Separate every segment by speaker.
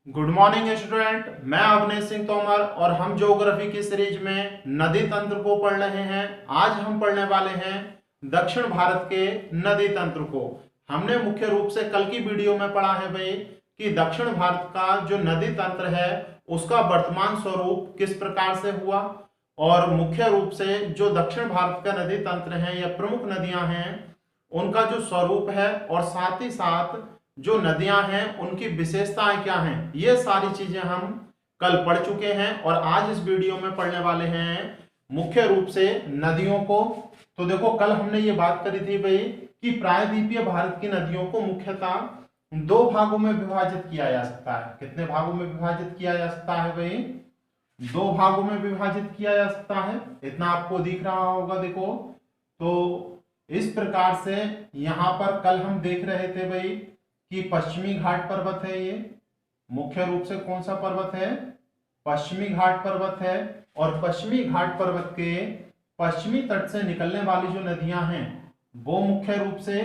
Speaker 1: Good morning student. मैं अवनीश सिंह तोमर और हम ज्योग्राफी की सीरीज में नदी तंत्र को पढ़ रहे हैं। आज हम पढ़ने वाले हैं दक्षिण भारत के नदी तंत्र को। हमने मुख्य रूप से कल की वीडियो में पढ़ा है भाई कि दक्षिण भारत का जो नदी तंत्र है उसका वर्तमान स्वरूप किस प्रकार से हुआ, और मुख्य रूप से जो दक्षिण भारत का नदी तंत्र है या प्रमुख नदियां हैं उनका जो स्वरूप है, और साथ ही साथ जो नदियां हैं उनकी विशेषताएं क्या हैं, ये सारी चीजें हम कल पढ़ चुके हैं और आज इस वीडियो में पढ़ने वाले हैं मुख्य रूप से नदियों को। तो देखो, कल हमने ये बात करी थी भाई कि प्रायद्वीपीय भारत की नदियों को मुख्यतः दो भागों में विभाजित किया जा सकता है। कितने भागों में विभाजित किया जा सकता है भाई? दो भागों में विभाजित किया जा सकता है। इतना आपको दिख रहा होगा। देखो, तो इस प्रकार से यहां पर कल हम देख रहे थे भाई कि पश्चिमी घाट पर्वत है। ये मुख्य रूप से कौन सा पर्वत है? पश्चिमी घाट पर्वत है। और पश्चिमी घाट पर्वत के पश्चिमी तट से निकलने वाली जो नदियां हैं वो मुख्य रूप से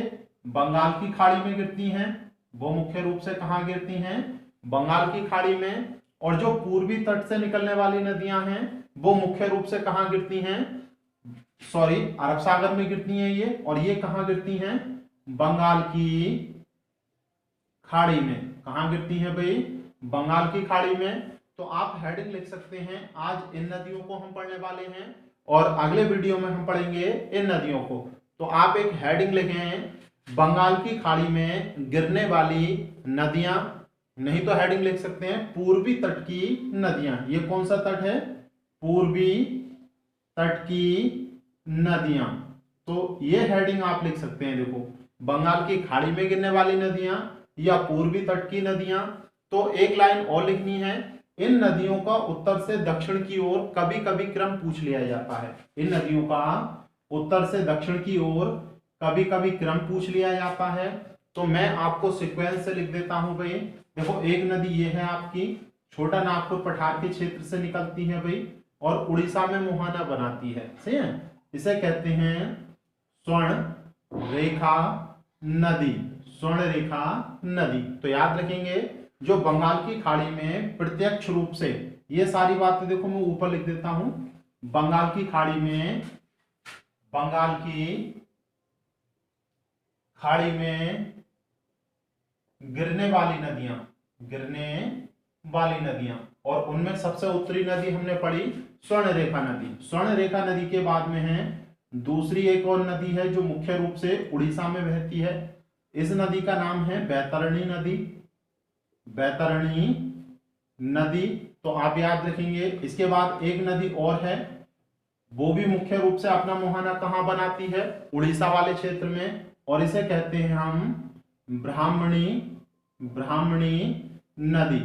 Speaker 1: बंगाल की खाड़ी में गिरती हैं। वो मुख्य रूप से कहाँ गिरती हैं? बंगाल की खाड़ी में। और जो पूर्वी तट से निकलने वाली नदियां हैं वो मुख्य रूप से कहाँ गिरती हैं? सॉरी, अरब सागर में गिरती हैं ये। और ये कहाँ गिरती हैं? बंगाल की खाड़ी में। कहां गिरती है भाई? बंगाल की खाड़ी में। तो आप हेडिंग लिख सकते हैं, आज इन नदियों को हम पढ़ने वाले हैं और अगले वीडियो में हम पढ़ेंगे इन नदियों को। तो आप एक हेडिंग लिखें, बंगाल की खाड़ी में गिरने वाली नदियां। नहीं तो हेडिंग लिख सकते हैं पूर्वी तट की नदियां। ये कौन सा तट है? पूर्वी तट की नदियां। तो ये हेडिंग आप लिख सकते हैं। देखो, बंगाल की खाड़ी में गिरने वाली नदियां या पूर्वी तट की नदियां। तो एक लाइन और लिखनी है, इन नदियों का उत्तर से दक्षिण की ओर कभी कभी क्रम पूछ लिया जाता है। इन नदियों का उत्तर से दक्षिण की ओर कभी कभी क्रम पूछ लिया जाता है। तो मैं आपको सीक्वेंस से लिख देता हूं भाई। देखो, एक नदी ये है आपकी, छोटा नागपुर पठार के क्षेत्र से निकलती है भाई और उड़ीसा में मुहाना बनाती है। सही है, इसे कहते हैं स्वर्ण रेखा नदी। स्वर्ण रेखा नदी। तो याद रखेंगे, जो बंगाल की खाड़ी में प्रत्यक्ष रूप से, ये सारी बातें देखो मैं ऊपर लिख देता हूं, बंगाल की खाड़ी में, बंगाल की खाड़ी में गिरने वाली नदियां, गिरने वाली नदियां, और उनमें सबसे उत्तरी नदी हमने पढ़ी स्वर्ण रेखा नदी। स्वर्ण रेखा नदी के बाद में है दूसरी एक और नदी है जो मुख्य रूप से उड़ीसा में बहती है। इस नदी का नाम है बैतरणी नदी। बैतरणी नदी। तो आप याद रखेंगे। इसके बाद एक नदी और है, वो भी मुख्य रूप से अपना मुहाना कहां बनाती है? उड़ीसा वाले क्षेत्र में, और इसे कहते हैं हम ब्राह्मणी, ब्राह्मणी नदी।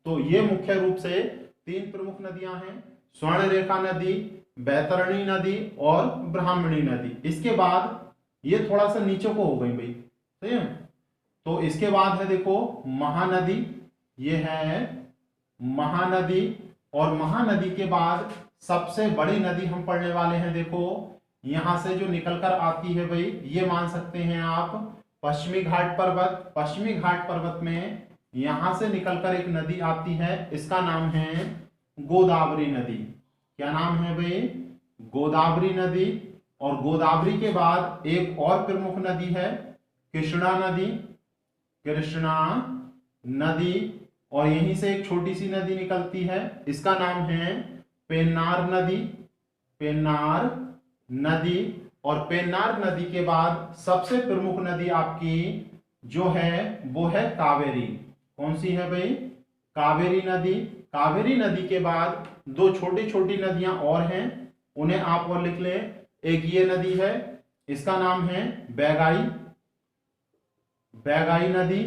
Speaker 1: तो ये मुख्य रूप से तीन प्रमुख नदियां हैं, स्वर्ण रेखा नदी, बैतरणी नदी और ब्राह्मणी नदी। इसके बाद ये थोड़ा सा नीचे को हो गई भाई। सही है। तो इसके बाद है देखो महानदी। ये है महानदी। और महानदी के बाद सबसे बड़ी नदी हम पढ़ने वाले हैं। देखो, यहां से जो निकलकर आती है भाई, ये मान सकते हैं आप पश्चिमी घाट पर्वत। पश्चिमी घाट पर्वत में यहां से निकलकर एक नदी आती है, इसका नाम है गोदावरी नदी। क्या नाम है भाई? गोदावरी नदी। और गोदावरी के बाद एक और प्रमुख नदी है कृष्णा नदी। कृष्णा नदी। और यहीं से एक छोटी सी नदी निकलती है, इसका नाम है पेन्नार नदी। पेन्नार नदी। और पेन्नार नदी के बाद सबसे प्रमुख नदी आपकी जो है वो है कावेरी। कौन सी है भाई? कावेरी नदी। कावेरी नदी के बाद दो छोटी छोटी नदियां और हैं, उन्हें आप और लिख लें। एक ये नदी है, इसका नाम है बैगाई, बैगाई नदी।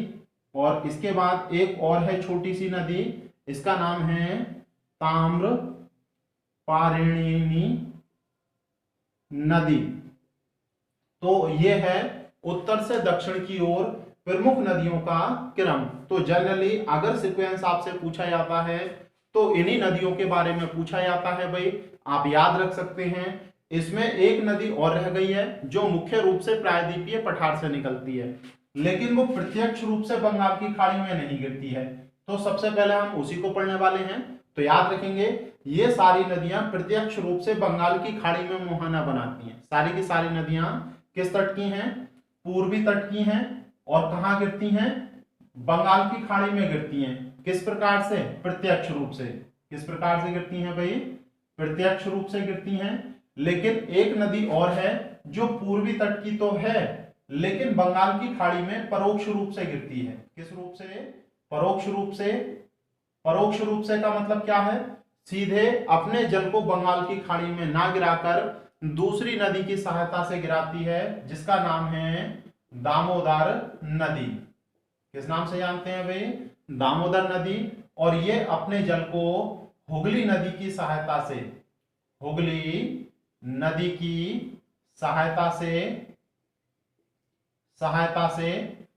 Speaker 1: और इसके बाद एक और है छोटी सी नदी, इसका नाम है ताम्र पारिणी नदी। तो ये है उत्तर से दक्षिण की ओर प्रमुख नदियों का क्रम। तो जनरली अगर सीक्वेंस आपसे पूछा जाता है तो इन्हीं नदियों के बारे में पूछा जाता है भाई। आप याद रख सकते हैं। इसमें एक नदी और रह गई है जो मुख्य रूप से प्रायद्वीपीय पठार से निकलती है, लेकिन वो प्रत्यक्ष रूप से बंगाल की खाड़ी में नहीं गिरती है। तो सबसे पहले हम उसी को पढ़ने वाले हैं। तो याद रखेंगे, ये सारी नदियां प्रत्यक्ष रूप से बंगाल की खाड़ी में मुहाना बनाती हैं। सारी की सारी नदियां किस तट की हैं? पूर्वी तट की हैं। और कहां गिरती हैं? बंगाल की खाड़ी में गिरती हैं। किस प्रकार से? प्रत्यक्ष रूप से। किस प्रकार से गिरती हैं भाई? प्रत्यक्ष रूप से गिरती हैं। लेकिन एक नदी और है जो पूर्वी तट की तो है, लेकिन बंगाल की खाड़ी में परोक्ष रूप से गिरती है। किस रूप से? परोक्ष रूप से। परोक्ष रूप से का मतलब क्या है? सीधे अपने जल को बंगाल की खाड़ी में ना गिराकर दूसरी नदी की सहायता से गिराती है, जिसका नाम है दामोदर नदी। किस नाम से जानते हैं भाई? दामोदर नदी। और ये अपने जल को हुगली नदी की सहायता से, हुगली नदी की सहायता से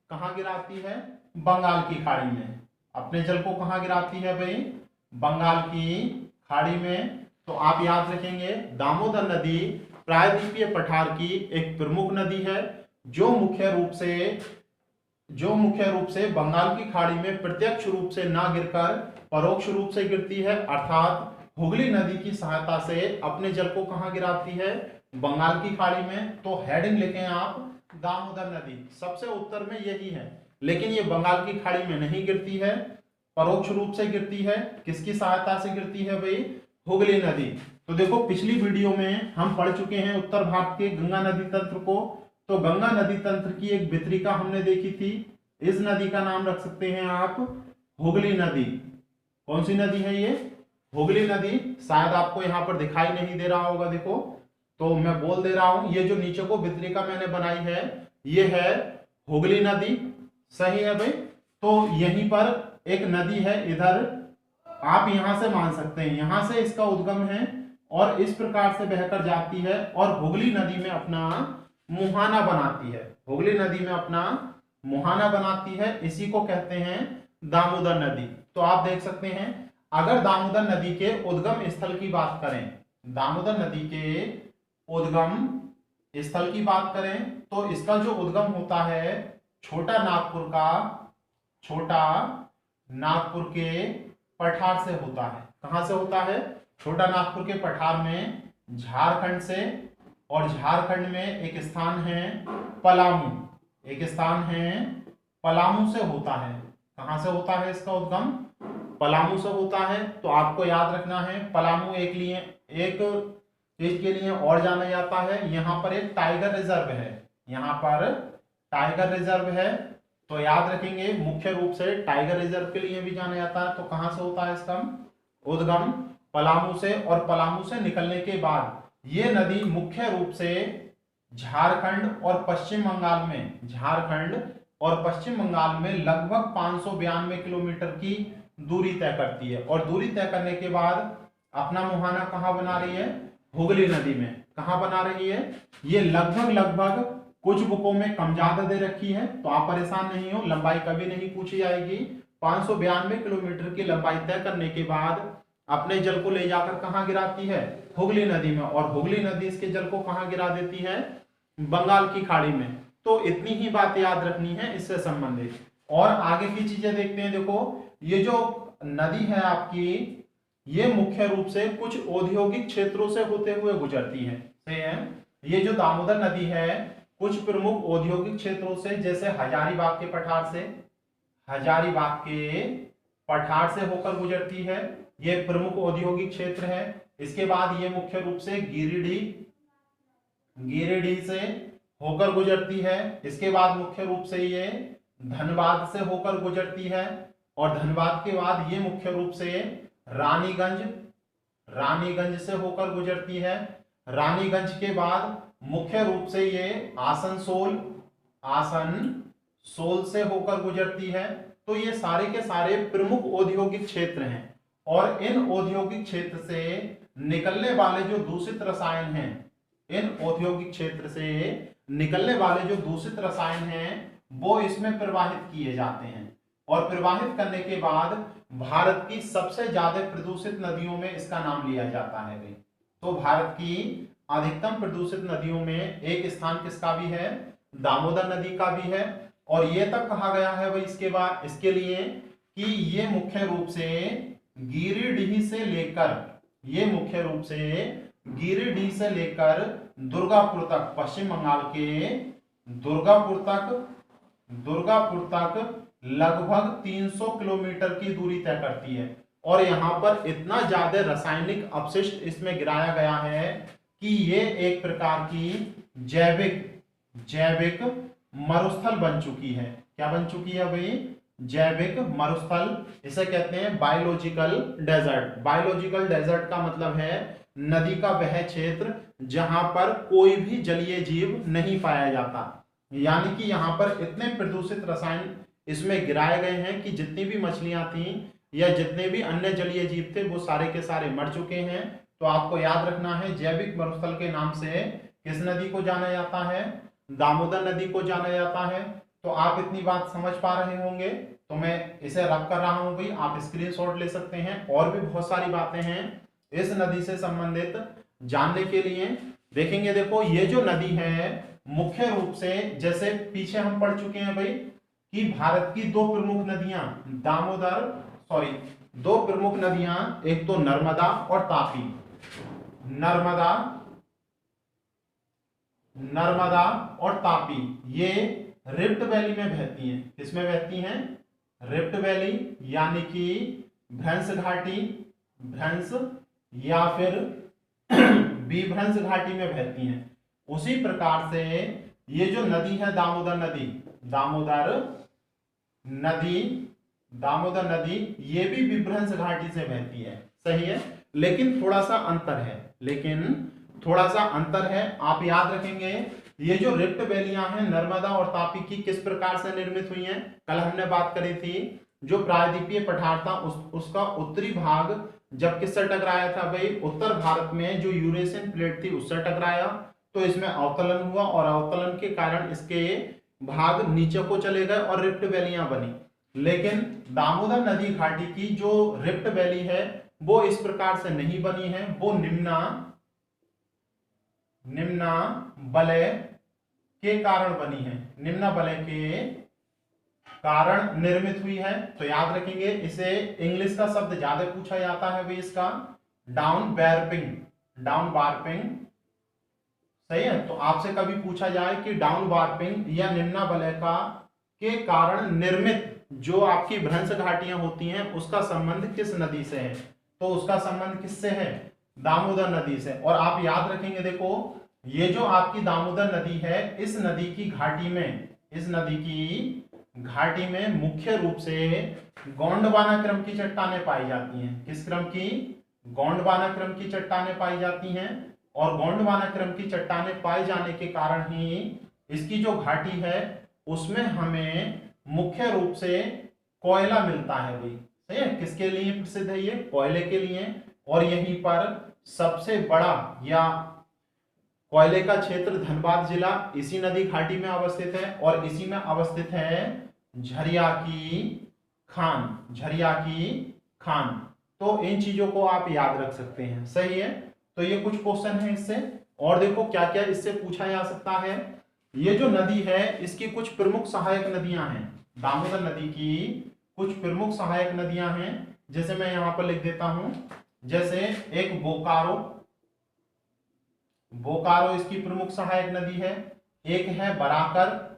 Speaker 1: कहां गिराती है? बंगाल की खाड़ी में। अपने जल को कहां गिराती है भाई? बंगाल की खाड़ी में। तो आप याद रखेंगे, दामोदर नदी प्रायद्वीपीय पठार की एक प्रमुख नदी है, जो मुख्य रूप से बंगाल की खाड़ी में प्रत्यक्ष रूप से ना गिरकर परोक्ष रूप से गिरती है, अर्थात हुगली नदी की सहायता से अपने जल को कहां गिराती है? बंगाल की खाड़ी में। तो हेडिंग लिखें आप, दामोदर नदी। सबसे उत्तर में यही है, लेकिन ये बंगाल की खाड़ी में नहीं गिरती है, परोक्ष रूप से गिरती है। किसकी सहायता से गिरती है भाई? हुगली नदी। तो देखो, पिछली वीडियो में हम पढ़ चुके हैं उत्तर भारत के गंगा नदी तंत्र को। तो गंगा नदी तंत्र की एक वितरिका हमने देखी थी। इस नदी का नाम रख सकते हैं आप हुगली नदी। कौन सी नदी है ये? हुगली नदी। शायद आपको यहां पर दिखाई नहीं दे रहा होगा, देखो तो मैं बोल दे रहा हूं, ये जो नीचे को वितरिका मैंने बनाई है, ये है हुगली नदी। सही है भाई। तो यहीं पर एक नदी है, इधर आप यहां से मान सकते हैं, यहां से इसका उद्गम है और इस प्रकार से बहकर जाती है और हुगली नदी में अपना मुहाना बनाती है। हुगली नदी में अपना मुहाना बनाती है, इसी को कहते हैं दामोदर नदी। तो आप देख सकते हैं, अगर दामोदर नदी के उद्गम स्थल की बात करें, दामोदर नदी के उद्गम स्थल की बात करें, तो इसका जो उद्गम होता है छोटा नागपुर के पठार से होता है। कहां से होता है? छोटा नागपुर के पठार में, झारखंड से। और झारखंड में एक स्थान है पलामू, पलामू से होता है। कहां से होता है इसका उद्गम? पलामू से होता है। तो आपको याद रखना है, पलामू एक चीज के लिए और जाना जाता है, यहां पर एक टाइगर रिजर्व है, यहां पर टाइगर रिजर्व है। तो याद रखेंगे, मुख्य रूप से टाइगर रिजर्व के लिए भी जाना जाता है। तो कहां से होता है इसका उद्गम? पलामू से। और पलामू से निकलने के बाद ये नदी मुख्य रूप से झारखंड और पश्चिम बंगाल में लगभग 592 किलोमीटर की दूरी तय करती है। और दूरी तय करने के बाद अपना मुहाना कहां बना रही है? हुगली नदी में। कहां बना रही है? ये लगभग कुछ बुकों में कम ज्यादा दे रखी है, तो आप परेशान नहीं हो, लंबाई कभी नहीं पूछी जाएगी। 592 किलोमीटर की लंबाई तय करने के बाद अपने जल को ले जाकर कहां गिराती है? हुगली नदी में। और हुगली नदी इसके जल को कहां गिरा देती है? बंगाल की खाड़ी में। तो इतनी ही बात याद रखनी है इससे संबंधित। और आगे की चीजें देखते हैं। देखो, ये जो नदी है आपकी, ये मुख्य रूप से कुछ औद्योगिक क्षेत्रों से होते हुए गुजरती है। सही है। ये जो दामोदर नदी है, कुछ प्रमुख औद्योगिक क्षेत्रों से, जैसे हजारीबाग के पठार से होकर गुजरती है। ये प्रमुख औद्योगिक क्षेत्र है। इसके बाद ये मुख्य रूप से गिरिडीह से होकर गुजरती है। इसके बाद मुख्य रूप से ये धनबाद से होकर गुजरती है। और धनबाद के बाद ये मुख्य रूप से रानीगंज से होकर गुजरती है। रानीगंज के बाद मुख्य रूप से ये आसनसोल से होकर गुजरती है। तो ये सारे के सारे प्रमुख औद्योगिक क्षेत्र हैं। और इन औद्योगिक क्षेत्र से निकलने वाले जो दूषित रसायन हैं, वो इसमें प्रवाहित किए जाते हैं। और प्रवाहित करने के बाद भारत की सबसे ज्यादा प्रदूषित नदियों में इसका नाम लिया जाता है। तो भारत की अधिकतम प्रदूषित नदियों में एक स्थान किसका भी है? दामोदर नदी का भी है। और यह तक कहा गया है भाई इसके लिए कि ये मुख्य रूप से गिरिडीह से लेकर, ये मुख्य रूप से गिरिडीह से लेकर दुर्गापुर तक, पश्चिम बंगाल के दुर्गापुर तक लगभग 300 किलोमीटर की दूरी तय करती है। और यहाँ पर इतना ज्यादा रासायनिक अपशिष्ट इसमें गिराया गया है कि ये एक प्रकार की जैविक मरुस्थल बन चुकी है। क्या बन चुकी है भाई? जैविक मरुस्थल। इसे कहते हैं बायोलॉजिकल डेजर्ट। बायोलॉजिकल डेजर्ट का मतलब है नदी का वह क्षेत्र जहां पर कोई भी जलीय जीव नहीं पाया जाता। यानी कि यहाँ पर इतने प्रदूषित रसायन इसमें गिराए गए हैं कि जितनी भी मछलियां थी या जितने भी अन्य जलीय जीव थे वो सारे के सारे मर चुके हैं। तो आपको याद रखना है जैविक मरुस्थल के नाम से किस नदी को जाना जाता है? दामोदर नदी को जाना जाता है। तो आप इतनी बात समझ पा रहे होंगे, तो मैं इसे रख कर रहा हूं भाई, आप स्क्रीनशॉट ले सकते हैं। और भी बहुत सारी बातें हैं इस नदी से संबंधित जानने के लिए। देखेंगे, देखो ये जो नदी है मुख्य रूप से, जैसे पीछे हम पढ़ चुके हैं भाई कि भारत की दो प्रमुख नदियां दो प्रमुख नदियां, एक तो नर्मदा और तापी। नर्मदा और तापी ये रिफ्ट वैली में बहती हैं। किसमें बहती हैं? रिफ्ट वैली, यानी कि भ्रंश घाटी, भ्रंश या फिर विभ्रंश घाटी में बहती हैं। उसी प्रकार से ये जो नदी है दामोदर नदी ये भी विभ्रंश घाटी से बहती है। सही है, लेकिन थोड़ा सा अंतर है। आप याद रखेंगे ये जो रिफ्ट वैलियां हैं नर्मदा और तापी की किस प्रकार से निर्मित हुई हैं? कल हमने बात करी थी जो प्रायद्वीपीय पठार था उसका उत्तरी भाग जब किससे टकराया था भाई? उत्तर भारत में जो यूरेशियन प्लेट थी उससे टकराया, तो इसमें अवतलन हुआ और अवतलन के कारण इसके भाग नीचे को चले गए और रिफ्ट वैलियां बनी। लेकिन दामोदर नदी घाटी की जो रिफ्ट वैली है वो इस प्रकार से नहीं बनी है, वो निम्ना वलय के कारण बनी है, निम्न वलय के कारण निर्मित हुई है। तो याद रखेंगे, इसे इंग्लिश का शब्द ज्यादा पूछा जाता है भाई इसका डाउन वार्पिंग। सही है, तो आपसे कभी पूछा जाए कि डाउन वार्पिंग या निम्न वलय का के कारण निर्मित जो आपकी भ्रंश घाटियां होती हैं उसका संबंध किस नदी से है? तो उसका संबंध किससे है? दामोदर नदी से। और आप याद रखेंगे, देखो ये जो आपकी दामोदर नदी है इस नदी की घाटी में मुख्य रूप से गोंडवाना क्रम की चट्टानें पाई जाती हैं। किस क्रम की? गोंडवाना क्रम की चट्टानें पाई जाती हैं। और गोंडवाना क्रम की चट्टानें पाए जाने के कारण ही इसकी जो घाटी है उसमें हमें मुख्य रूप से कोयला मिलता है भाई। सही है, किसके लिए प्रसिद्ध है ये? कोयले के लिए। और यहीं पर सबसे बड़ा या कोयले का क्षेत्र धनबाद जिला इसी नदी घाटी में अवस्थित है। और इसी में अवस्थित है झरिया की खान। तो इन चीजों को आप याद रख सकते हैं। सही है, तो ये कुछ क्वेश्चन है इससे। और देखो क्या क्या इससे पूछा जा सकता है। ये जो नदी है इसकी कुछ प्रमुख सहायक नदियां हैं। दामोदर नदी की कुछ प्रमुख सहायक नदियां हैं, जैसे मैं यहां पर लिख देता हूं। जैसे एक बोकारो इसकी प्रमुख सहायक नदी है। एक है बराकर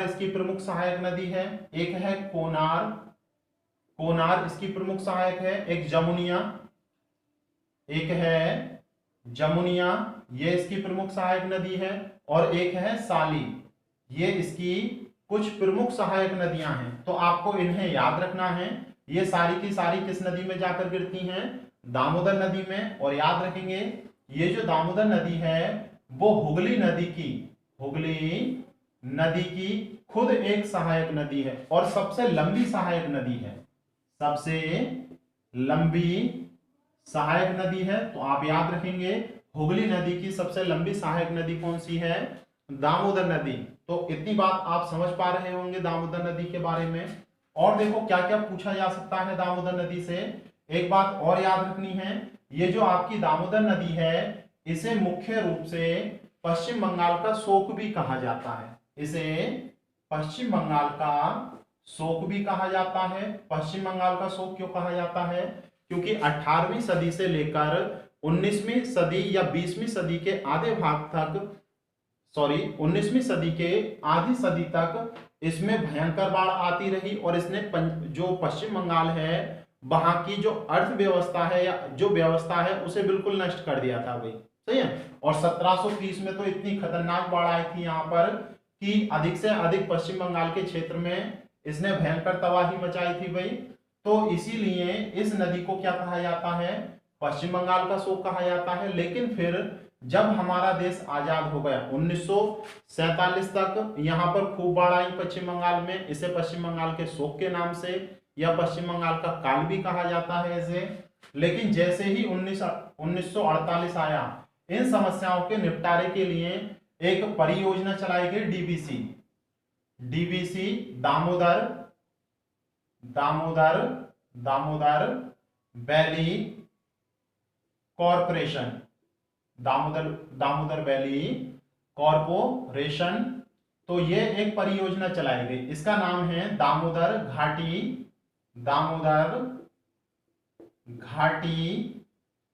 Speaker 1: इसकी प्रमुख सहायक नदी है। एक है कोनार इसकी प्रमुख सहायक है। एक जमुनिया ये इसकी प्रमुख सहायक नदी है। और एक है साली, ये इसकी कुछ प्रमुख सहायक नदियां हैं। तो आपको इन्हें याद रखना है। ये सारी की सारी किस नदी में जाकर गिरती हैं? दामोदर नदी में। और याद रखेंगे ये जो दामोदर नदी है वो हुगली नदी की खुद एक सहायक नदी है और सबसे लंबी सहायक नदी है। सबसे लंबी सहायक नदी है। तो आप याद रखेंगे हुगली नदी की सबसे लंबी सहायक नदी कौन सी है? दामोदर नदी। तो इतनी बात आप समझ पा रहे होंगे दामोदर नदी के बारे में। और देखो क्या क्या पूछा जा सकता है दामोदर नदी से। एक बात और याद रखनी है, ये जो आपकी दामोदर नदी है इसे मुख्य रूप से पश्चिम बंगाल का शोक भी कहा जाता है। इसे पश्चिम बंगाल का शोक भी कहा जाता है। पश्चिम बंगाल का शोक क्यों कहा जाता है? क्योंकि 18वीं सदी से लेकर 19वीं सदी या 20वीं सदी के आधे भाग तक, 19वीं सदी के आधी सदी तक इसमें भयंकर बाढ़ आती रही और इसने जो पश्चिम बंगाल है वहां की जो अर्थव्यवस्था है या जो व्यवस्था है उसे बिल्कुल नष्ट कर दिया था भाई। सही है। और 1730 में तो इतनी खतरनाक बाढ़ आई थी यहाँ पर कि अधिक से अधिक पश्चिम बंगाल के क्षेत्र में इसने भयंकर तबाही मचाई थी भाई। तो इसीलिए इस नदी को क्या कहा जाता है? पश्चिम बंगाल का शोक कहा जाता है। लेकिन फिर जब हमारा देश आजाद हो गया 1947 तक, यहाँ पर खूब बाढ़ आई पश्चिम बंगाल में। इसे पश्चिम बंगाल के शोक के नाम से या पश्चिम बंगाल का काल भी कहा जाता है इसे। लेकिन जैसे ही 1948 आया, इन समस्याओं के निपटारे के लिए एक परियोजना चलाई गई, DVC Damodar valley corporation, Damodar valley corporation. तो ये एक परियोजना चलाई गई, इसका नाम है दामोदर घाटी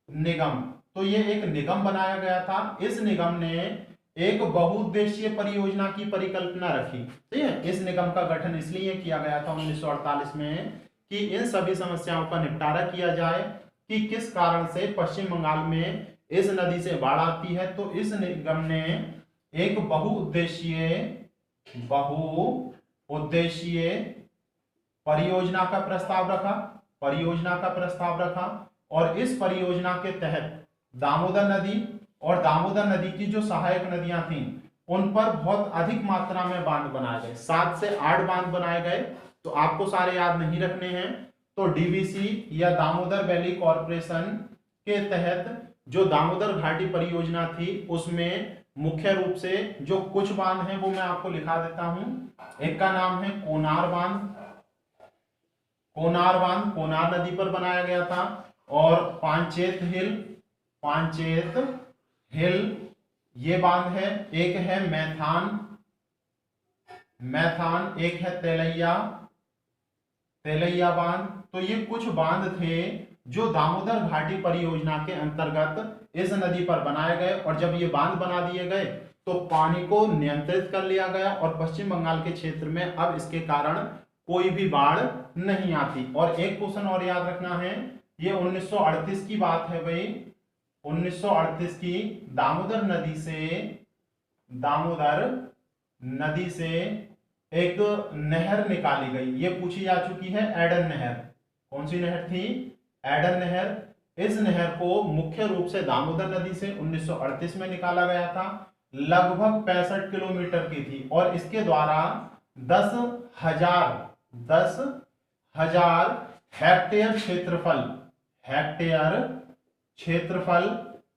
Speaker 1: निगम। तो ये एक निगम बनाया गया था। इस निगम ने एक बहुउद्देशीय परियोजना की परिकल्पना रखी। ठीक है। इस निगम का गठन इसलिए किया गया था 1948 में कि इन सभी समस्याओं का निपटारा किया जाए कि किस कारण से पश्चिम बंगाल में इस नदी से बाढ़ आती है। तो इस निगम ने एक बहुउद्देशीय परियोजना का प्रस्ताव रखा और इस परियोजना के तहत दामोदर नदी और दामोदर नदी की जो सहायक नदियां थीं उन पर बहुत अधिक मात्रा में बांध बनाए गए। 7 से 8 बांध बनाए गए। तो आपको सारे याद नहीं रखने हैं। तो डीवीसी या दामोदर वैली कॉरपोरेशन के तहत जो दामोदर घाटी परियोजना थी उसमें मुख्य रूप से जो कुछ बांध हैं वो मैं आपको लिखा देता हूं। एक का नाम है कोनार बांध, कोनार नदी पर बनाया गया था। और पांचेत हिल ये बांध है। एक है मैथान, एक है तेलैया बांध। तो ये कुछ बांध थे जो दामोदर घाटी परियोजना के अंतर्गत इस नदी पर बनाए गए। और जब ये बांध बना दिए गए तो पानी को नियंत्रित कर लिया गया और पश्चिम बंगाल के क्षेत्र में अब इसके कारण कोई भी बाढ़ नहीं आती। और एक क्वेश्चन और याद रखना है, ये 1938 की बात है भाई। 1938 की दामोदर नदी से एक नहर निकाली गई। ये पूछी जा चुकी है, एडन नहर। कौन सी नहर थी? एडन नहर। इस नहर को मुख्य रूप से दामोदर नदी से 1938 में निकाला गया था। लगभग 65 किलोमीटर की थी और इसके द्वारा 10,000 हेक्टेयर क्षेत्रफल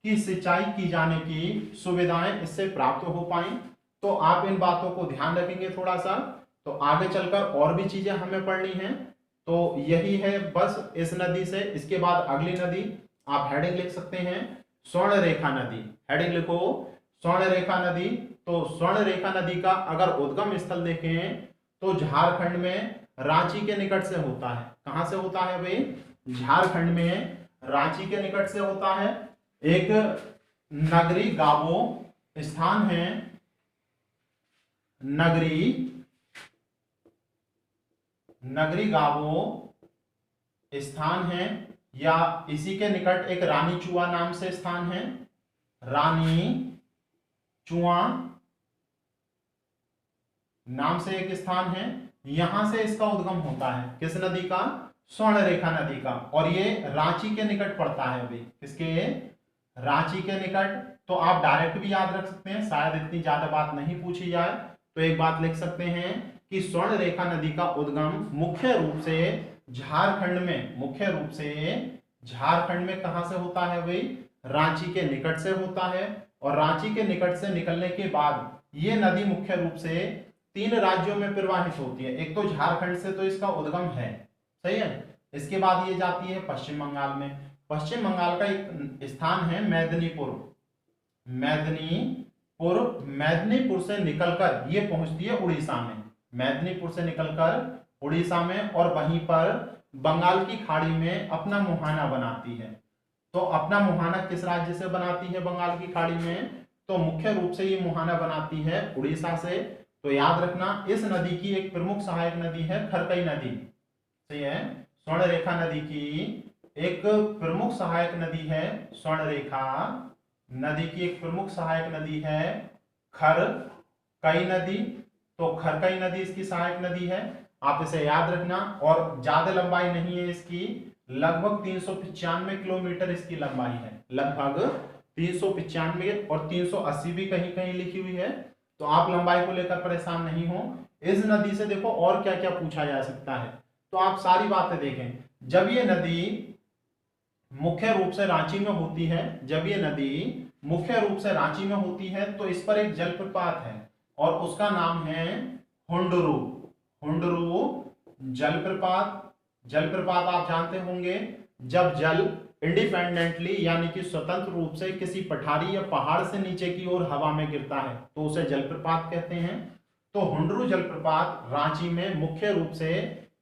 Speaker 1: की सिंचाई की जाने की सुविधाएं इससे प्राप्त हो पाई। तो आप इन बातों को ध्यान रखेंगे थोड़ा सा, तो आगे चलकर और भी चीजें हमें पढ़नी हैं। तो यही है बस इस नदी से। इसके बाद अगली नदी आप हेडिंग लिख सकते हैं, स्वर्णरेखा नदी। हेडिंग लिखो, स्वर्णरेखा नदी। तो स्वर्णरेखा नदी का अगर उद्गम स्थल देखें तो झारखंड में रांची के निकट से होता है। कहां से होता है भाई? झारखंड में रांची के निकट से होता है। एक नगरी गावो स्थान है, नगरी गावो स्थान है, या इसी के निकट एक रानी चुआ नाम से स्थान है। रानी चुआ नाम से एक स्थान है। यहां से इसका उद्गम होता है। किस नदी का? स्वर्णरेखा नदी का। और ये रांची के निकट पड़ता है अभी। किसके? रांची के निकट। तो आप डायरेक्ट भी याद रख सकते हैं, शायद इतनी ज्यादा बात नहीं पूछी जाए तो एक बात लिख सकते हैं कि स्वर्णरेखा नदी का उद्गम मुख्य रूप से झारखंड में कहां से होता है भाई? रांची के निकट से होता है। और रांची के निकट से निकलने के बाद ये नदी मुख्य रूप से 3 राज्यों में प्रवाहित होती है। एक तो झारखंड से तो इसका उद्गम है, सही है। इसके बाद ये जाती है पश्चिम बंगाल में। पश्चिम बंगाल का एक स्थान है मेदिनीपुर से निकलकर ये पहुंचती है उड़ीसा में। मेदिनीपुर से निकलकर उड़ीसा में, और वहीं पर बंगाल की खाड़ी में अपना मुहाना बनाती है। तो अपना मुहाना किस राज्य से बनाती है बंगाल की खाड़ी में? तो मुख्य रूप से ये मुहाना बनाती है उड़ीसा से। तो याद रखना, इस नदी की एक प्रमुख सहायक नदी है खरकई नदी। सही है, स्वर्णरेखा नदी की एक प्रमुख सहायक नदी है, स्वर्णरेखा नदी की एक प्रमुख सहायक नदी है खरकई नदी। तो खरकई नदी इसकी सहायक नदी है, आप इसे याद रखना। और ज्यादा लंबाई नहीं है इसकी, लगभग 395 किलोमीटर इसकी लंबाई है, लगभग 395, और 380 भी कहीं कहीं लिखी हुई है। तो आप लंबाई को लेकर परेशान नहीं हो। इस नदी से देखो और क्या क्या पूछा जा सकता है, तो आप सारी बातें देखें। जब ये नदी मुख्य रूप से रांची में होती है, जब ये नदी मुख्य रूप से रांची में होती है, तो इस पर एक जलप्रपात है और उसका नाम है हुंडरू। हुंडरू जलप्रपात। जलप्रपात आप जानते होंगे, जब जल इंडिपेंडेंटली यानी कि स्वतंत्र रूप से किसी पठारी या पहाड़ से नीचे की ओर हवा में गिरता है तो उसे जलप्रपात कहते हैं। तो हुंडरू जलप्रपात रांची में मुख्य रूप से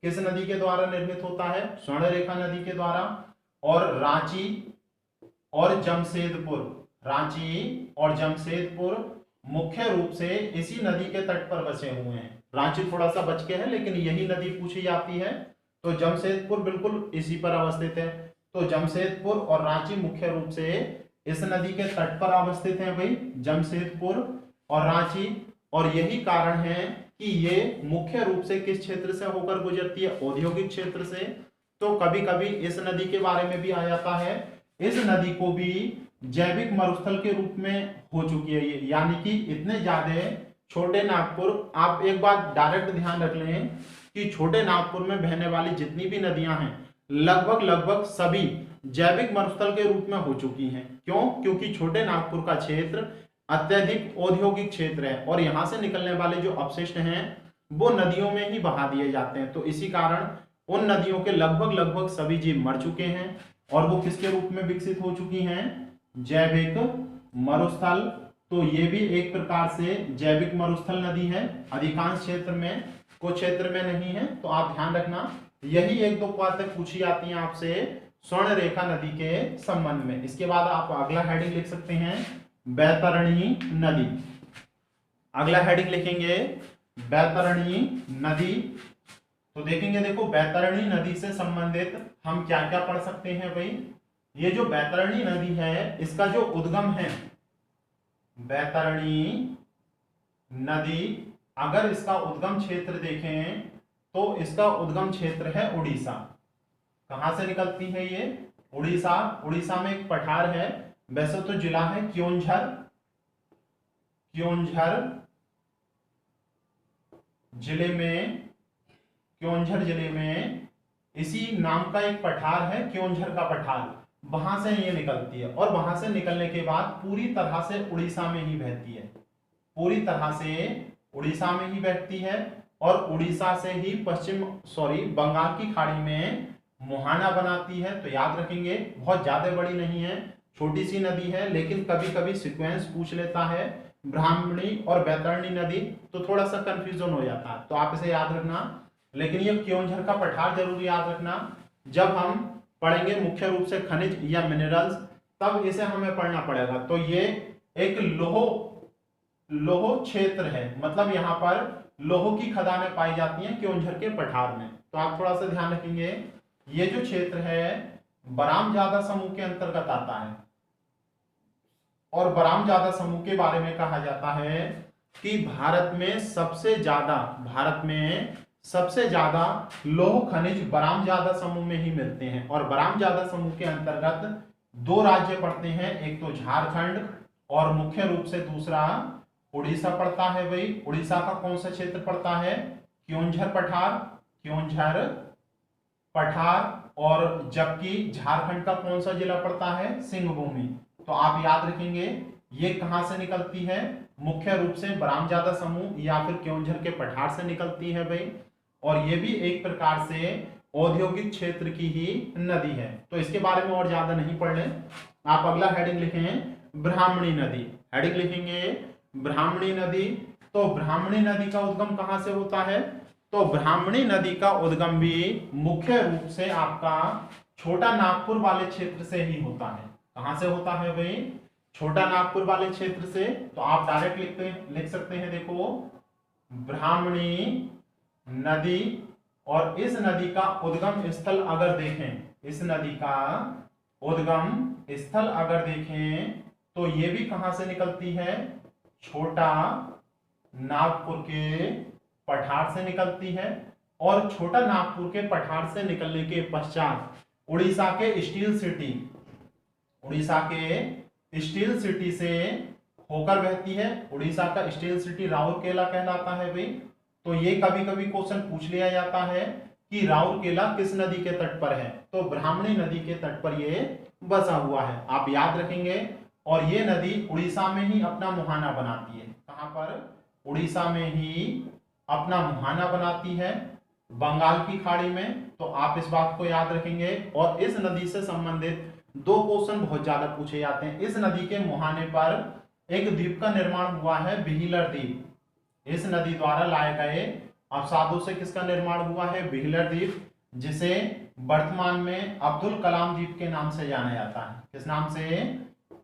Speaker 1: किस नदी के द्वारा निर्मित होता है? स्वर्णरेखा नदी के द्वारा। और रांची और जमशेदपुर, रांची और जमशेदपुर मुख्य रूप से इसी नदी के तट पर बसे हुए हैं। रांची थोड़ा सा बच के है, लेकिन यही नदी पूछी जाती है। तो जमशेदपुर बिल्कुल इसी पर अवस्थित है। तो जमशेदपुर और रांची मुख्य रूप से इस नदी के तट पर अवस्थित है भाई, जमशेदपुर और रांची। और यही कारण है कि ये मुख्य रूप से किस क्षेत्र से होकर गुजरती है? औद्योगिक क्षेत्र से। तो कभी कभी इस नदी के बारे में भी आ जाता है, इस नदी को भी जैविक मरुस्थल के रूप में हो चुकी है ये, यानी कि इतने ज्यादा छोटे नागपुर, आप एक बात डायरेक्ट ध्यान रख लें कि छोटे नागपुर में बहने वाली जितनी भी नदियां हैं लगभग लगभग सभी जैविक मरुस्थल के रूप में हो चुकी हैं। क्यों? क्योंकि छोटे नागपुर का क्षेत्र अत्यधिक औद्योगिक क्षेत्र है और यहां से निकलने वाले जो अपशिष्ट हैं वो नदियों में ही बहा दिए जाते हैं। तो इसी कारण उन नदियों के लगभग लगभग सभी जीव मर चुके हैं और वो किसके रूप में विकसित हो चुकी हैं? जैविक मरुस्थल। तो ये भी एक प्रकार से जैविक मरुस्थल नदी है, अधिकांश क्षेत्र में, कुछ क्षेत्र में नहीं है। तो आप ध्यान रखना, यही एक दो बातें पूछी जाती हैं आपसे स्वर्णरेखा नदी के संबंध में। इसके बाद आप अगला हेडिंग लिख सकते हैं बैतरणी नदी। अगला हेडिंग लिखेंगे बैतरणी नदी। तो देखेंगे, देखो बैतरणी नदी से संबंधित हम क्या क्या पढ़ सकते हैं भाई। ये जो बैतरणी नदी है इसका जो उद्गम है, बैतरणी नदी, अगर इसका उद्गम क्षेत्र देखें तो इसका उद्गम क्षेत्र है उड़ीसा। कहां से निकलती है ये? उड़ीसा। उड़ीसा में एक पठार है, वैसे तो जिला है क्योंझर, क्योंझर जिले में, क्योंझर जिले में इसी नाम का एक पठार है, क्योंझर का पठार, वहां से ये निकलती है। और वहां से निकलने के बाद पूरी तरह से उड़ीसा में ही बहती है, पूरी तरह से उड़ीसा में ही बहती है और उड़ीसा से ही बंगाल की खाड़ी में मुहाना बनाती है। तो याद रखेंगे, बहुत ज्यादा बड़ी नहीं है, छोटी सी नदी है, लेकिन कभी कभी सीक्वेंस पूछ लेता है ब्राह्मणी और बैतरणी नदी, तो थोड़ा सा कंफ्यूजन हो जाता है। तो आप इसे याद रखना, लेकिन ये क्योंझर का पठार जरूर याद रखना। जब हम पढ़ेंगे मुख्य रूप से खनिज या मिनरल्स, तब इसे हमें पढ़ना पड़ेगा। तो ये एक लोह क्षेत्र है, मतलब यहाँ पर लोह की खदानें पाई जाती हैं क्योंझर के पठार में। तो आप थोड़ा सा ध्यान रखेंगे, ये जो क्षेत्र है बराम जादा समूह के अंतर्गत आता है और बराम जादा समूह के बारे में कहा जाता है कि भारत में सबसे ज्यादा लौह खनिज बराम जादा समूह में ही मिलते हैं। और बराम जादा समूह के अंतर्गत दो राज्य पड़ते हैं, एक तो झारखंड और मुख्य रूप से दूसरा उड़ीसा पड़ता है भाई। उड़ीसा का कौन सा क्षेत्र पड़ता है? क्योंझर पठार, क्योंझर पठार। और जबकि झारखंड का कौन सा जिला पड़ता है? सिंहभूमि। तो आप याद रखेंगे, ये कहां से निकलती है? मुख्य रूप से बराम जादा समूह या फिर क्योंझर के पठार से निकलती है भाई। और ये भी एक प्रकार से औद्योगिक क्षेत्र की ही नदी है। तो इसके बारे में और ज्यादा नहीं पढ़ लें। आप अगला हेडिंग लिखें ब्राह्मणी नदी। हेडिंग लिखेंगे ब्राह्मणी नदी। तो ब्राह्मणी नदी का उद्गम कहां से होता है? तो ब्राह्मणी नदी का उद्गम भी मुख्य रूप से आपका छोटा नागपुर वाले क्षेत्र से ही होता है। कहां से होता है भाई? छोटा नागपुर वाले क्षेत्र से। तो आप डायरेक्ट लिख सकते हैं, देखो ब्राह्मणी नदी, और इस नदी का उद्गम स्थल अगर देखें, इस नदी का उद्गम स्थल अगर देखें तो ये भी कहां से निकलती है? छोटा नागपुर के पठार से निकलती है। और छोटा नागपुर के पठार से निकलने के पश्चात उड़ीसा के स्टील सिटी, उड़ीसा के स्टील सिटी से होकर बहती है। उड़ीसा का स्टील सिटी राउरकेला कहलाता है भाई। तो ये कभी कभी क्वेश्चन पूछ लिया जाता है कि राउरकेला किस नदी के तट पर है? तो ब्राह्मणी नदी के तट पर ये बसा हुआ है, आप याद रखेंगे। और ये नदी उड़ीसा में ही अपना मुहाना बनाती है। कहां पर? उड़ीसा में ही अपना मुहाना बनाती है, बंगाल की खाड़ी में। तो आप इस बात को याद रखेंगे। और इस नदी से संबंधित दो क्वेश्चन बहुत ज्यादा पूछे जाते हैं। इस नदी के मुहाने पर एक द्वीप का निर्माण हुआ है, व्हीलर द्वीप। इस नदी द्वारा लाए गए अवसादों से किसका निर्माण हुआ है? व्हीलर द्वीप, जिसे वर्तमान में अब्दुल कलाम द्वीप के नाम से जाना जाता है। किस नाम से?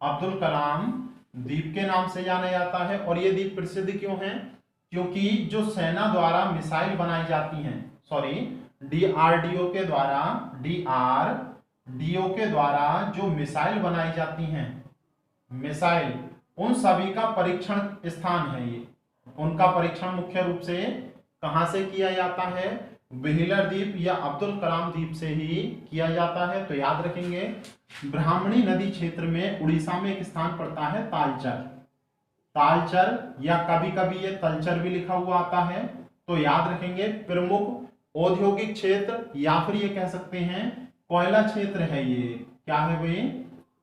Speaker 1: अब्दुल कलाम द्वीप के नाम से जाना जाता है। और ये द्वीप प्रसिद्ध क्यों है? क्योंकि जो सेना द्वारा मिसाइल बनाई जाती हैं, सॉरी डीआरडीओ के द्वारा जो मिसाइल बनाई जाती हैं, मिसाइल, उन सभी का परीक्षण स्थान है ये। उनका परीक्षण मुख्य रूप से कहां से किया जाता है? व्हीलर द्वीप या अब्दुल कलाम द्वीप से ही किया जाता है। तो याद रखेंगे, ब्राह्मणी नदी क्षेत्र में उड़ीसा में एक स्थान पड़ता है तालचर। तालचर या कभी कभी ये तलचर भी लिखा हुआ आता है। तो याद रखेंगे, प्रमुख औद्योगिक क्षेत्र या फिर ये कह सकते हैं कोयला क्षेत्र है। ये क्या है भाई?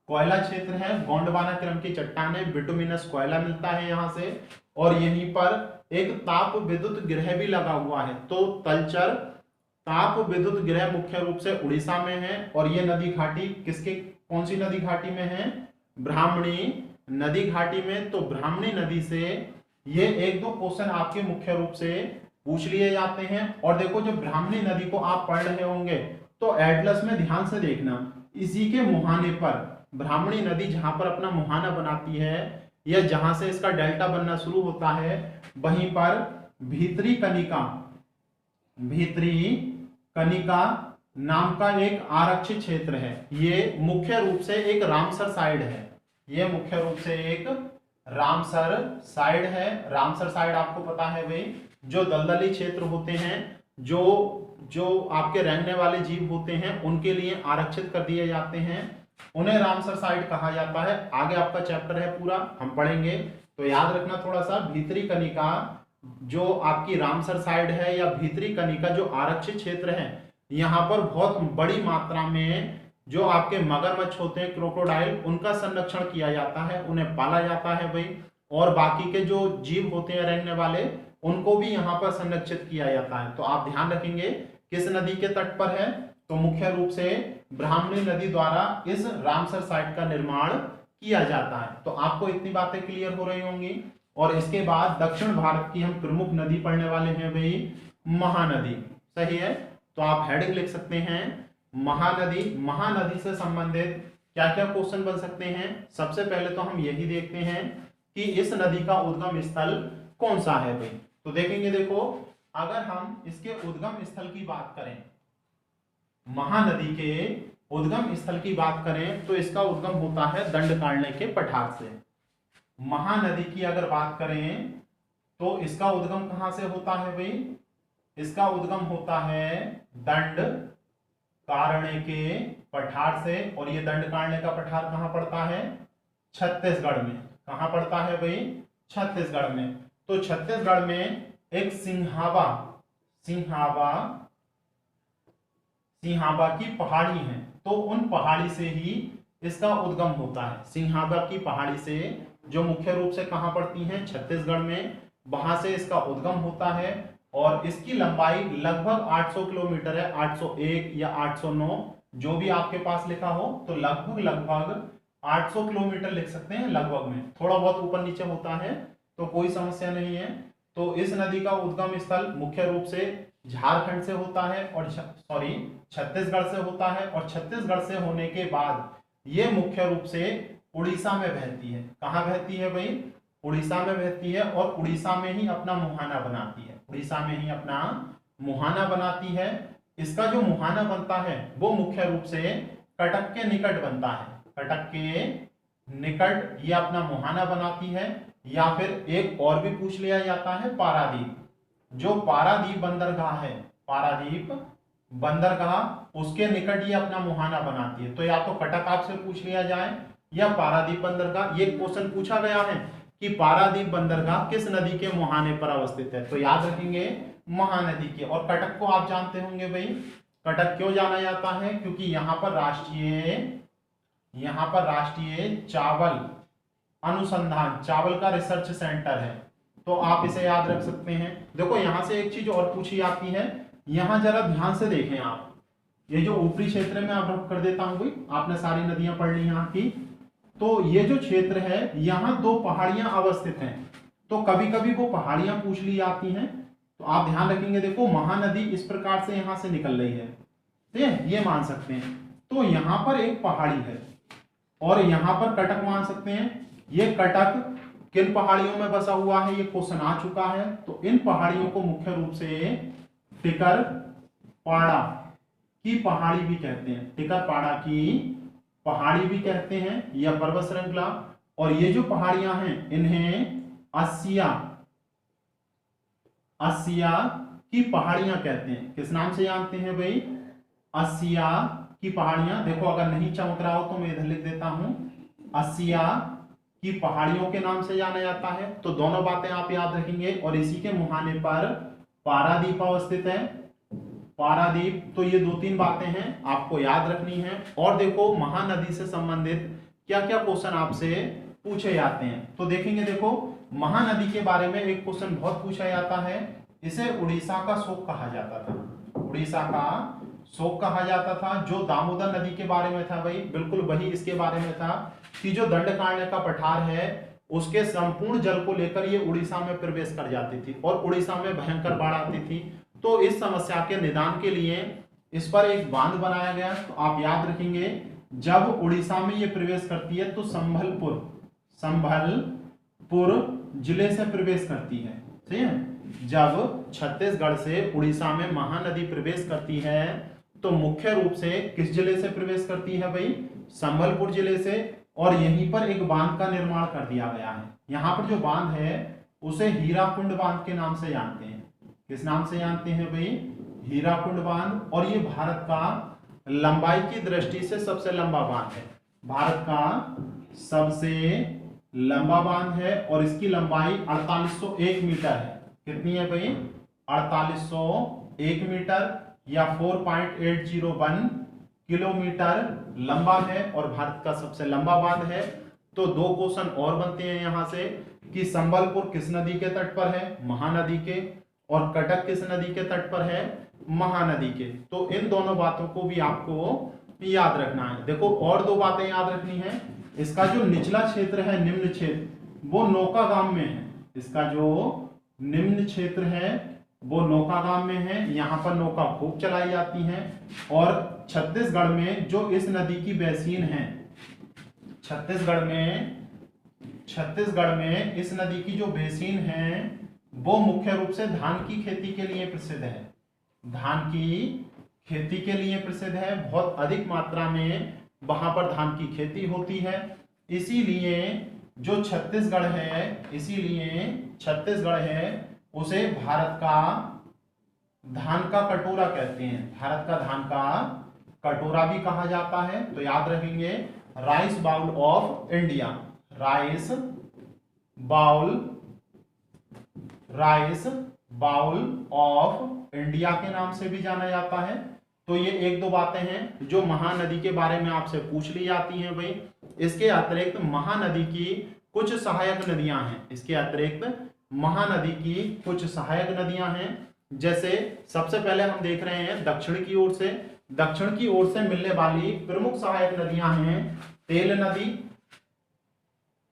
Speaker 1: कोयला क्षेत्र है। गोंडवाना क्रम की चट्टानें, बिटुमिनस कोयला मिलता है यहां से। और यहीं पर एक ताप विद्युत गृह भी लगा हुआ है। तो तलचर ताप विद्युत गृह मुख्य रूप से उड़ीसा में है। और ये नदी घाटी किसके, कौन सी नदी घाटी में है? ब्राह्मणी नदी घाटी में। तो ब्राह्मणी नदी से ये एक दो क्वेश्चन आपके मुख्य रूप से पूछ लिए जाते हैं। और देखो, जब ब्राह्मणी नदी को आप पढ़ रहे होंगे तो एटलस में ध्यान से देखना, इसी के मुहाने पर ब्राह्मणी नदी जहां पर अपना मुहाना बनाती है या जहां से इसका डेल्टा बनना शुरू होता है, वहीं पर भीतरी कनिका नाम का एक आरक्षित क्षेत्र है। ये मुख्य रूप से एक रामसर साइड है। ये मुख्य रूप से एक रामसर साइड है। रामसर साइड आपको पता है भाई, जो दलदली क्षेत्र होते हैं, जो आपके रहने वाले जीव होते हैं, उनके लिए आरक्षित कर दिए जाते हैं, उन्हें रामसर साइड कहा जाता है। आगे आपका चैप्टर है पूरा, हम पढ़ेंगे। तो याद रखना थोड़ा सा, भीतरी कनिका जो आपकी रामसर साइड है या भीतरी कनिका जो आरक्षित क्षेत्र है, यहाँ पर बहुत बड़ी मात्रा में जो आपके मगरमच्छ होते हैं, क्रोकोडाइल, उनका संरक्षण किया जाता है, उन्हें पाला जाता है भाई। और बाकी के जो जीव होते हैं रहने वाले, उनको भी यहाँ पर संरक्षित किया जाता है। तो आप ध्यान रखेंगे किस नदी के तट पर है? तो मुख्य रूप से ब्राह्मणी नदी द्वारा इस रामसर साइट का निर्माण किया जाता है। तो आपको इतनी बातें क्लियर हो रही होंगी। और इसके बाद दक्षिण भारत की हम प्रमुख नदी पढ़ने वाले हैं भाई, महानदी। सही है। तो आप हेडिंग लिख सकते हैं महानदी। महानदी से संबंधित क्या क्या क्वेश्चन बन सकते हैं? सबसे पहले तो हम यही देखते हैं कि इस नदी का उद्गम स्थल कौन सा है भाई। तो देखेंगे, देखो अगर हम इसके उद्गम स्थल की बात करें, महानदी के उद्गम स्थल की बात करें, तो इसका उद्गम होता है दंडकारण्य के पठार से। महानदी की अगर बात करें तो इसका उद्गम कहां से होता है भाई? इसका उद्गम होता है दंडकारण्य के पठार से। और ये दंडकारण्य का पठार कहां पड़ता है? छत्तीसगढ़ में। कहां पड़ता है भाई? छत्तीसगढ़ में। तो छत्तीसगढ़ में एक सिंहाबा की पहाड़ी है। तो उन पहाड़ी से ही इसका उद्गम होता है। सिंहाबा की पहाड़ी से, जो मुख्य रूप से कहां पड़ती हैं? छत्तीसगढ़ में। वहां से इसका उद्गम होता है। और इसकी लंबाई लगभग 800 किलोमीटर है, 801 या 809, जो भी आपके पास लिखा हो। तो लगभग 800 किलोमीटर लिख सकते हैं, लगभग में। थोड़ा बहुत ऊपर नीचे होता है तो कोई समस्या नहीं है। तो इस नदी का उद्गम स्थल मुख्य रूप से झारखंड से होता है और छत्तीसगढ़ से होता है, और छत्तीसगढ़ से होने के बाद ये मुख्य रूप से उड़ीसा में बहती है। कहाँ बहती है भाई? उड़ीसा में बहती है, और उड़ीसा में ही अपना मुहाना बनाती है। उड़ीसा में ही अपना मुहाना बनाती है। इसका जो मुहाना बनता है वो मुख्य रूप से कटक के निकट बनता है। कटक के निकट ये अपना मुहाना बनाती है। या फिर एक और भी पूछ लिया जाता है, पारादीप। जो पारादीप बंदरगाह है, पारादीप बंदरगाह, उसके निकट ये अपना मुहाना बनाती है। तो या तो कटक आपसे पूछ लिया जाए या पारादीप बंदरगाह। ये क्वेश्चन पूछा गया है कि पारादीप बंदरगाह किस नदी के मुहाने पर अवस्थित है, तो याद रखेंगे महानदी के। और कटक को आप जानते होंगे भाई, कटक क्यों जाना जाता है? क्योंकि यहाँ पर राष्ट्रीय चावल अनुसंधान, चावल का रिसर्च सेंटर है। तो आप इसे याद रख सकते हैं। देखो यहां से एक चीज और पूछी जाती है, यहां जरा ध्यान से देखें आप। ये जो ऊपरी क्षेत्र में आप रख कर देता हूं भाई, आपने सारी नदियां पढ़ ली यहाँ की। तो ये जो क्षेत्र है, यहाँ दो पहाड़ियां अवस्थित हैं। तो कभी कभी वो पहाड़ियां पूछ ली जाती हैं, तो आप ध्यान रखेंगे। देखो महानदी इस प्रकार से यहां से निकल रही है, ठीक है, ये मान सकते हैं। तो यहां पर एक पहाड़ी है और यहां पर कटक मान सकते हैं। ये कटक किन पहाड़ियों में बसा हुआ है, ये क्वेश्चन आ चुका है। तो इन पहाड़ियों को मुख्य रूप से टिकर पाड़ा की पहाड़ी भी कहते हैं। टिकर पाड़ा की पहाड़ी भी कहते हैं, या पर्वत श्रृंखला। और ये जो पहाड़ियां हैं इन्हें अस्सिया की पहाड़ियां कहते हैं। किस नाम से जानते हैं भाई? अस्सिया की पहाड़ियां। देखो अगर नहीं चमक रहा हो तो मैं इधर लिख देता हूं, अस्सिया की पहाड़ियों के नाम से जाना जाता है। तो दोनों बातें आप याद रखेंगे। और इसी के मुहाने पर पारादीप अवस्थित है। पारादीप, तो ये दो तीन बातें हैं आपको याद रखनी है। और देखो महानदी से संबंधित क्या क्या क्वेश्चन आपसे पूछे जाते हैं, तो देखेंगे। देखो महानदी के बारे में एक क्वेश्चन बहुत पूछा जाता है, इसे उड़ीसा का शोक कहा जाता था। उड़ीसा का शोक कहा जाता था। जो दामोदर नदी के बारे में था भाई, बिल्कुल वही इसके बारे में था कि जो दंडकारण्य का पठार है उसके संपूर्ण जल को लेकर ये उड़ीसा में प्रवेश कर जाती थी और उड़ीसा में भयंकर बाढ़ आती थी। तो इस समस्या के निदान के लिए इस पर एक बांध बनाया गया। तो आप याद रखेंगे, जब उड़ीसा में ये प्रवेश करती है तो संभलपुर जिले से प्रवेश करती है, ठीक है। जब छत्तीसगढ़ से उड़ीसा में महानदी प्रवेश करती है तो मुख्य रूप से किस जिले से प्रवेश करती है भाई? संभलपुर जिले से। और यहीं पर एक बांध का निर्माण कर दिया गया है। यहाँ पर जो बांध है उसे हीराकुंड बांध के नाम से जानते हैं। किस नाम से जानते हैं भाई? हीराकुंड बांध। और ये भारत का लंबाई की दृष्टि से सबसे लंबा बांध है। भारत का सबसे लंबा बांध है और इसकी लंबाई 4801 मीटर है। कितनी है भाई? 4801 मीटर या 4.801 किलोमीटर लंबा है और भारत का सबसे लंबा बांध है। तो दो क्वेश्चन और बनते हैं यहां से कि संबलपुर किस नदी के तट पर है? महानदी के। और कटक किस नदी के तट पर है? महानदी के। तो इन दोनों बातों को भी आपको याद रखना है। देखो और दो बातें याद रखनी है। इसका जो निचला क्षेत्र है, निम्न क्षेत्र, वो नौकागाम में है। इसका जो निम्न क्षेत्र है वो नौकागाम में है। यहाँ पर नौका खूब चलाई जाती हैं। और छत्तीसगढ़ में जो इस नदी की बेसिन है, छत्तीसगढ़ में इस नदी की जो बेसिन है वो मुख्य रूप से धान की खेती के लिए प्रसिद्ध है। धान की खेती के लिए प्रसिद्ध है। बहुत अधिक मात्रा में वहां पर धान की खेती होती है। इसीलिए जो छत्तीसगढ़ है उसे भारत का धान का कटोरा कहते हैं। भारत का धान का कटोरा भी कहा जाता है। तो याद रखेंगे, rice bowl of India, rice bowl of India के नाम से भी जाना जाता है। तो ये एक दो बातें हैं जो महानदी के बारे में आपसे पूछ ली जाती हैं भाई। इसके अतिरिक्त महानदी की कुछ सहायक नदियां हैं। इसके अतिरिक्त महानदी की कुछ सहायक नदियां हैं। जैसे सबसे पहले हम देख रहे हैं दक्षिण की ओर से मिलने वाली प्रमुख सहायक नदियां हैं तेल नदी।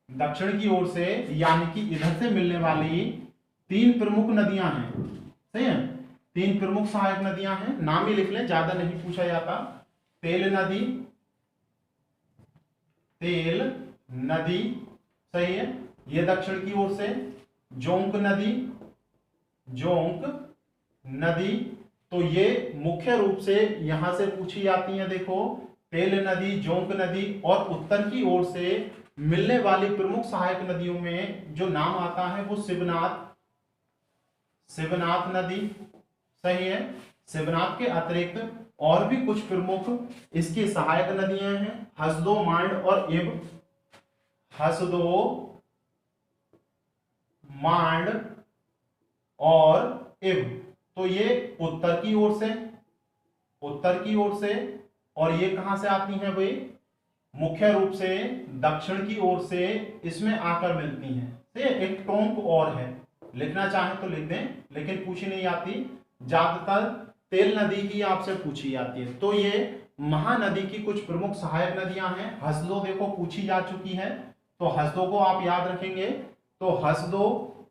Speaker 1: दक्षिण की ओर से यानी कि इधर से मिलने वाली तीन प्रमुख नदियां हैं, सही है, तीन प्रमुख सहायक नदियां हैं, नाम ही लिख लें, ज्यादा नहीं पूछा जाता। तेल नदी, तेल नदी, सही है, ये दक्षिण की ओर से। जोंक नदी, जोंक नदी, तो ये मुख्य रूप से यहां से पूछी जाती है। देखो, तेल नदी, जोंक नदी, और उत्तर की ओर से मिलने वाली प्रमुख सहायक नदियों में जो नाम आता है वो शिवनाथ, शिवनाथ नदी, सही है। शिवनाथ के अतिरिक्त और भी कुछ प्रमुख इसकी सहायक नदियां हैं, हसदो, मांड और इब। हसदो, मांड और इब, तो ये उत्तर की ओर से, उत्तर की ओर से, और ये कहां से आती हैं भाई, मुख्य रूप से दक्षिण की ओर से इसमें आकर मिलती हैं। ठीक है, एक टोंक और है, लिखना चाहे तो लिख दें, लेकिन पूछी नहीं आती, ज्यादातर तेल नदी ही आपसे पूछी जाती है। तो ये महानदी की कुछ प्रमुख सहायक नदियां हैं। हसदो देखो पूछी जा चुकी है, तो हसदो को आप याद रखेंगे, तो हसदो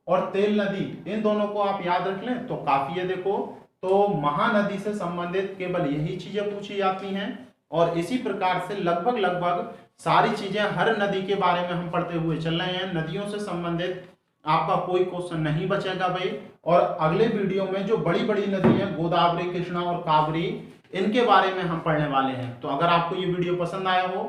Speaker 1: और तेल नदी इन दोनों को आप याद रख लें तो काफी है। देखो, तो महानदी से संबंधित केवल यही चीजें पूछी जाती हैं, और इसी प्रकार से लगभग लगभग सारी चीजें हर नदी के बारे में हम पढ़ते हुए चल रहे हैं। नदियों से संबंधित आपका कोई क्वेश्चन नहीं बचेगा भाई। और अगले वीडियो में जो बड़ी बड़ी नदी हैं, गोदावरी, कृष्णा और कावेरी, इनके बारे में हम पढ़ने वाले हैं। तो अगर आपको ये वीडियो पसंद आया हो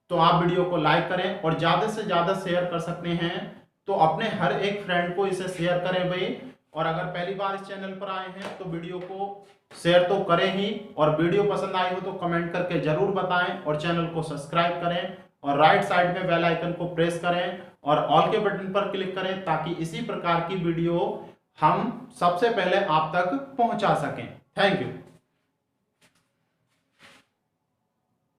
Speaker 1: तो आप वीडियो को लाइक करें, और ज्यादा से ज्यादा शेयर कर सकते हैं तो अपने हर एक फ्रेंड को इसे शेयर करें भाई। और अगर पहली बार इस चैनल पर आए हैं तो वीडियो को शेयर तो करें ही, और वीडियो पसंद आई हो तो कमेंट करके जरूर बताएं, और चैनल को सब्सक्राइब करें, और राइट साइड में बेल आइकन को प्रेस करें और ऑल के बटन पर क्लिक करें, ताकि इसी प्रकार की वीडियो हम सबसे पहले आप तक पहुंचा सकें। Thank you.